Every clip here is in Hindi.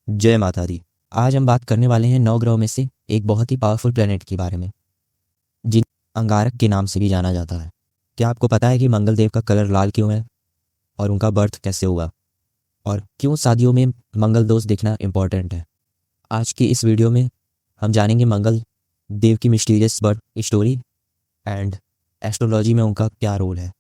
जय माता दी। आज हम बात करने वाले हैं 9 ग्रहों में से एक बहुत ही पावरफुल प्लेनेट के बारे में, जिन्हें अंगारक के नाम से भी जाना जाता है। क्या आपको पता है कि मंगल देव का कलर लाल क्यों है और उनका बर्थ कैसे हुआ और क्यों शादियों में मंगल दोष देखना इम्पोर्टेंट है? आज की इस वीडियो में हम जानेंगे मंगल देव की mysterious birth story and astrology में उनका क्या रोल है।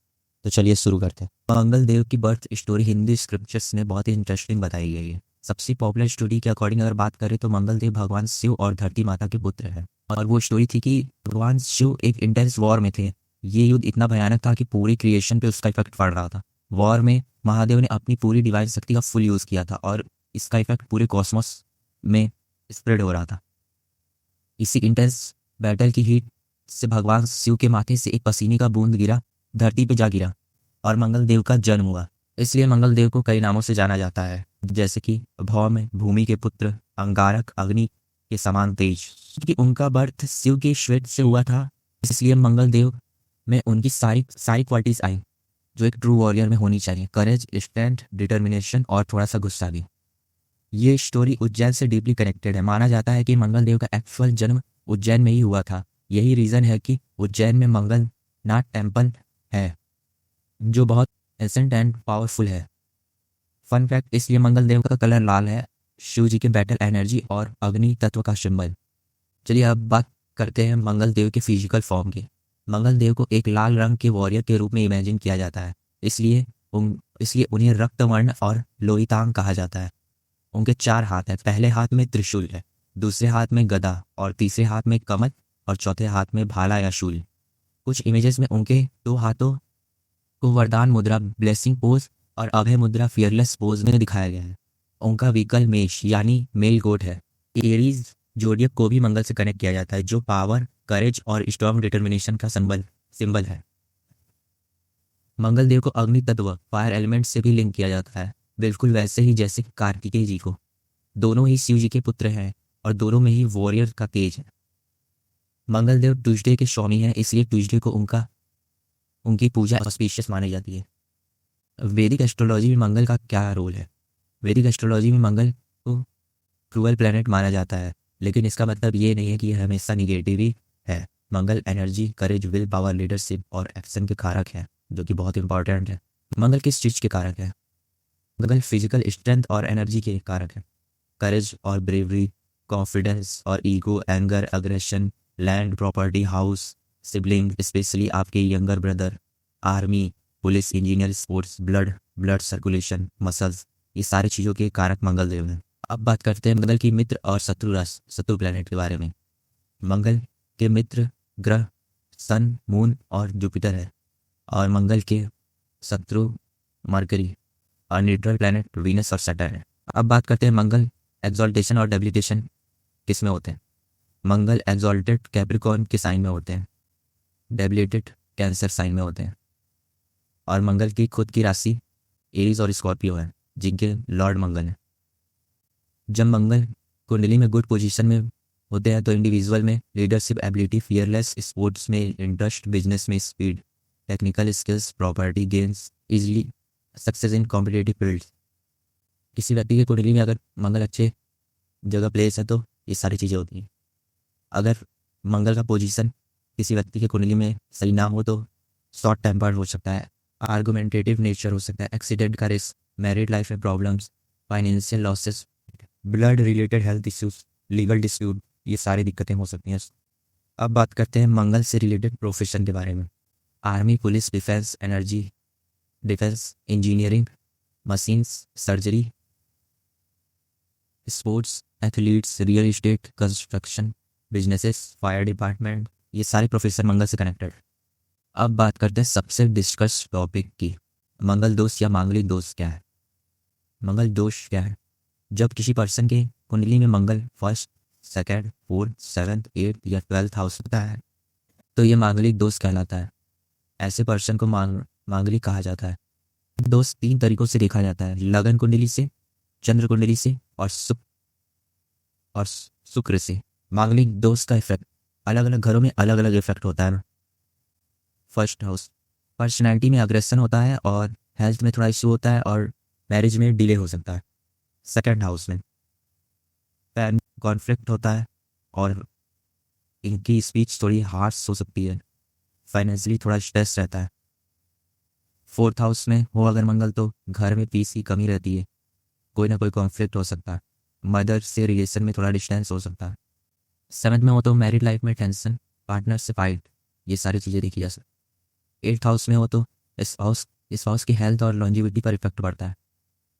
तो चलिए शुरू करते हैं। मंगल देव की बर्थ स्टोरी हिंदू स्क्रिप्चर्स में बहुत ही इंटरेस्टिंग बताई गई है। सबसे पॉपुलर स्टोरी के अकॉर्डिंग अगर बात करें तो मंगल देव भगवान शिव और धरती माता के पुत्र हैं। और वो स्टोरी थी कि भगवान शिव एक इंटेंस वॉर में थे। ये युद्ध इतना भयानक था कि पूरी क्रिएशन पे उसका इफेक्ट पड़ रहा था। वॉर में महादेव ने अपनी पूरी डिवाइन शक्ति का फुल यूज़ किया था और इसका इफेक्ट पूरे कॉस्मोस में स्प्रेड हो रहा था। इसी इंटेंस बैटल की हीट से भगवान शिव के माथे से एक पसीने का बूंद गिरा, धरती पे जा गिरा और मंगल देव का जन्म हुआ। इसलिए मंगल देव को कई नामों से जाना जाता है, जैसे कि भौम भूमि के पुत्र, अंगारक अग्नि के समान तेज। क्योंकि उनका बर्थ शिव के श्वेत से हुआ था, इसलिए मंगल देव में उनकी सारी सारी क्वालिटीज आई जो एक ट्रू वॉरियर में होनी चाहिए। करेज, स्ट्रेंथ, डिटर्मिनेशन और थोड़ा सा गुस्सा भी। ये स्टोरी उज्जैन से डीपली कनेक्टेड है। माना जाता है कि मंगल देव का एक्चुअल जन्म उज्जैन में ही हुआ था। यही रीज़न है कि उज्जैन में मंगल नाथ टेम्पल है जो बहुत एसेंट एंड पावरफुल है। फन फैक्ट, इसलिए मंगल देव का कलर लाल है, शिव जी के बैटल एनर्जी और अग्नि तत्व का सिंबल। चलिए अब बात करते हैं मंगल देव के फिजिकल फॉर्म की। मंगल देव को एक लाल रंग के वॉरियर के रूप में इमेजिन किया जाता है, इसलिए उन्हें रक्तवर्ण और लोहितांग कहा जाता है। उनके 4 हाथ हैं। पहले हाथ में त्रिशूल है, दूसरे हाथ में गदा और तीसरे हाथ में कमल और चौथे हाथ में भाला या शूल। कुछ इमेजेस में उनके 2 हाथों को वरदान मुद्रा ब्लेसिंग पोज और अभय मुद्रा फियरलेस पोज में दिखाया गया है। उनका व्हीकल मेष यानी मेल गोट है। एरीज जोडियक को भी मंगल से कनेक्ट किया जाता है, जो पावर, करेज और स्ट्रॉन्ग डिटर्मिनेशन का सिंबल है। मंगल देव को अग्नि तत्व फायर एलिमेंट से भी लिंक किया जाता है, बिल्कुल वैसे ही जैसे कार्तिकेय जी को। दोनों ही शिव जी के पुत्र हैं और दोनों में ही वॉरियर का तेज है। मंगल देव ट्यूसडे के स्वामी हैं, इसलिए ट्यूसडे को उनकी पूजा ऑस्पिशियस मानी जाती है। वैदिक एस्ट्रोलॉजी में मंगल का क्या रोल है? वैदिक एस्ट्रोलॉजी में मंगल को क्रूअल प्लैनेट माना जाता है, लेकिन इसका मतलब ये नहीं है कि यह हमेशा निगेटिव ही है। Mangal energy, courage, will power, leadership और एक्शन के कारक है, जो कि बहुत इंपॉर्टेंट है। मंगल किस चीज़ के कारक है? मंगल फिजिकल स्ट्रेंथ और एनर्जी के कारक है। करेज और ब्रेवरी, कॉन्फिडेंस और ego, anger, aggression, land, property, house, sibling, specially आपके younger brother, army, police, engineer, sports, blood circulation, muscles, ये सारी चीज़ों के कारक मंगल देव हैं। अब बात करते हैं मंगल की मित्र और शत्रु प्लैनेट के बारे में। मंगल के मित्र ग्रह सन, मून और जुपिटर है और मंगल के शत्रु मरकरी और न्यूट्रल प्लैनेट वीनस और सैटर्न है। अब बात करते हैं मंगल एक्सॉल्टेशन और डेबिलिटेशन किस में होते हैं। मंगल एक्सॉल्टेड कैप्रिकॉर्न के साइन में होते हैं, डेबिलिटेड कैंसर साइन में होते हैं। और मंगल की खुद की राशि एरीज और स्कॉर्पियो है, जिनके लॉर्ड मंगल हैं। जब मंगल कुंडली में गुड पोजीशन में होते हैं तो इंडिविजुअल में लीडरशिप एबिलिटी, फियरलेस, स्पोर्ट्स में इंटरेस्ट, बिजनेस में speed, technical skills, property gains, easily success in competitive field. किसी व्यक्ति की कुंडली में अगर मंगल अच्छे जगह प्लेस है तो ये सारी चीज़ें होती हैं। अगर मंगल का पोजीशन किसी व्यक्ति की कुंडली में सही ना हो तो शॉर्ट टेम्पर्ड हो सकता है, आर्गुमेंटेटिव नेचर हो सकता है, एक्सीडेंट का रिस्क, मैरिड लाइफ में problems, financial losses, blood related health issues, legal dispute, ये सारी दिक्कतें हो सकती हैं। अब बात करते हैं मंगल से रिलेटेड प्रोफेशन के बारे में। Army, police, defence, engineering, machines, surgery, sports, athletes, real estate, construction, businesses, fire department, ये सारे प्रोफेशन मंगल से कनेक्टेड। अब बात करते हैं सबसे डिस्कस टॉपिक की, मंगल दोष या मांगलिक दोष क्या है। मंगल दोष क्या है? जब किसी पर्सन के कुंडली में Mangal first, second, fourth, seventh, eighth या 12th हाउस होता है तो ये मांगलिक दोष कहलाता है। ऐसे पर्सन को मांगलिक कहा जाता है। दोष 3 तरीकों से देखा जाता है, लगन कुंडली से, चंद्र कुंडली से और शुक्र से। मांगलिक दोष का इफेक्ट अलग अलग घरों में अलग अलग इफेक्ट होता है। फर्स्ट हाउस, पर्सनैलिटी में अग्रेशन होता है और हेल्थ में थोड़ा इशू होता है और मैरिज में डिले हो सकता है। सेकंड हाउस में कॉन्फ्लिक्ट होता है और इनकी स्पीच थोड़ी हार्श हो सकती है। फाइनेंशियली थोड़ा स्ट्रेस रहता है। फोर्थ हाउस में हो अगर मंगल तो घर में पीस की कमी रहती है, कोई ना कोई कॉन्फ्लिक्ट हो सकता है, मदर से रिलेशन में थोड़ा डिस्टेंस हो सकता है। सेवन्थ में हो तो मैरिड लाइफ में टेंशन, पार्टनर से फाइट, ये सारी चीज़ें देखी जा सकती। एट्थ हाउस में हो तो इस हाउस की हेल्थ और लॉन्जिविटी पर इफेक्ट पड़ता है।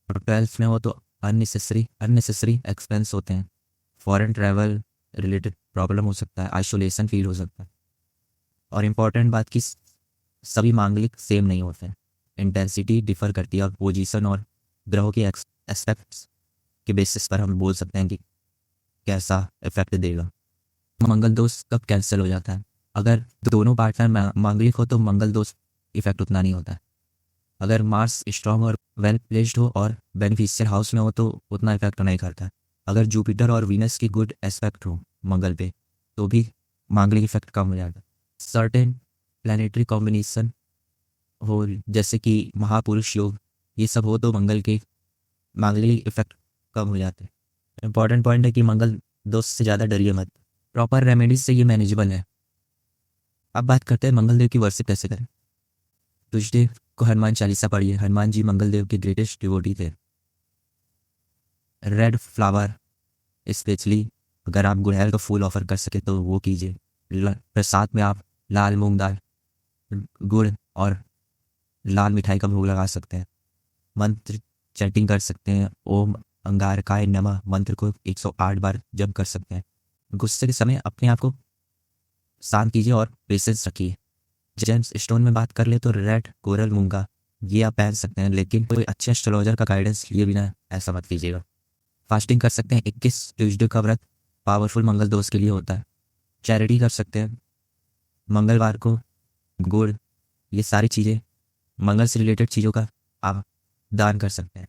और ट्वेल्थ में हो तो अननेसेसरी एक्सपेंस होते हैं, फॉरेन ट्रैवल रिलेटेड प्रॉब्लम हो सकता है, आइसोलेशन फील हो सकता है। और इम्पॉर्टेंट बात कि सभी मांगलिक सेम नहीं होते हैं, इंटेंसिटी डिफर करती है और पोजीशन और ग्रहों के एस्पेक्ट्स के बेसिस पर हम बोल सकते हैं कि कैसा इफेक्ट देगा। मंगल दोष कब कैंसिल हो जाता है? अगर दोनों पार्टनर मांगलिक हो तो मंगल दोष इफेक्ट उतना नहीं होता है। अगर मार्स स्ट्रांग और वेल प्लेस्ड हो और बेनिफिशियल हाउस में हो तो उतना इफेक्ट नहीं करता है। अगर जुपिटर और वीनस की गुड एस्पेक्ट हो मंगल पे तो भी मांगलिक इफेक्ट कम हो जाता है। सर्टेन प्लानिटरी कॉम्बिनेशन हो जैसे कि महापुरुष योग, ये सब हो तो मंगल के मांगलिक इफेक्ट कम हो जाते हैं। इंपॉर्टेंट पॉइंट है कि मंगल दोष से ज़्यादा डरिए मत, प्रॉपर रेमेडीज से ये मैनेजेबल है। अब बात करते हैं मंगल देव की वर्शिप कैसे करें। ट्यूसडे को हनुमान चालीसा पढ़िए। हनुमान जी मंगल देव के ग्रेटेस्ट डिवोटी थे। रेड फ्लावर स्पेशली अगर आप गुड़हल का फूल ऑफर कर सके तो वो कीजिए। प्रसाद में आप लाल मूंग दाल, गुड़ और लाल मिठाई का भोग लगा सकते हैं। मंत्र चैंटिंग कर सकते हैं। ओम अंगारकाय नमः मंत्र को 108 बार जप कर सकते हैं। गुस्से के समय अपने आप को शांत कीजिए और पेशेंस रखिए। जेम्स स्टोन में बात कर ले तो रेड कोरल मूंगा ये आप पहन सकते हैं, लेकिन कोई अच्छे एस्ट्रोलॉजर का गाइडेंस लिए बिना ऐसा मत कीजिएगा। फास्टिंग कर सकते हैं। 21 ट्यूसडे का व्रत पावरफुल मंगल दोष के लिए होता है। चैरिटी कर सकते हैं मंगलवार को, गुड़, ये सारी चीज़ें मंगल से रिलेटेड चीज़ों का आप दान कर सकते हैं।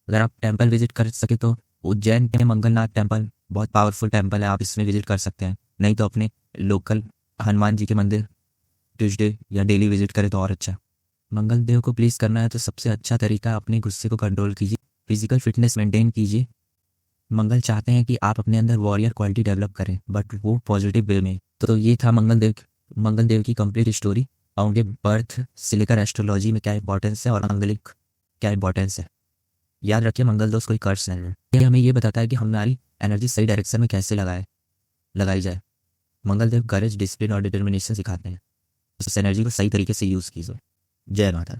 अगर आप टेंपल विजिट कर सके तो उज्जैन में मंगलनाथ टेंपल बहुत पावरफुल टेंपल है, आप इसमें विजिट कर सकते हैं। नहीं तो अपने लोकल हनुमान जी के मंदिर ट्यूसडे या डेली विजिट करें तो और अच्छा। मंगल देव को प्लीज़ करना है तो सबसे अच्छा तरीका अपने गुस्से को कंट्रोल कीजिए, फिजिकल फिटनेस मेंटेन कीजिए। मंगल चाहते हैं कि आप अपने अंदर वॉरियर क्वालिटी डेवलप करें, बट वो पॉजिटिव वे में। तो ये था मंगल देव की कंप्लीट स्टोरी। उनके बर्थ से लेकर एस्ट्रोलॉजी में क्या इंपॉर्टेंस है और मांगलिक क्या इंपॉर्टेंस है। याद रखिए मंगल दोष कोई कर्स नहीं है, ये हमें ये बताता है कि हमारी एनर्जी सही डायरेक्शन में कैसे लगाई जाए। मंगल देव करेज, डिसिप्लिन और डिटर्मिनेशन सिखाते हैं। उस एनर्जी को सही तरीके से यूज़ कीजिए। जय माता।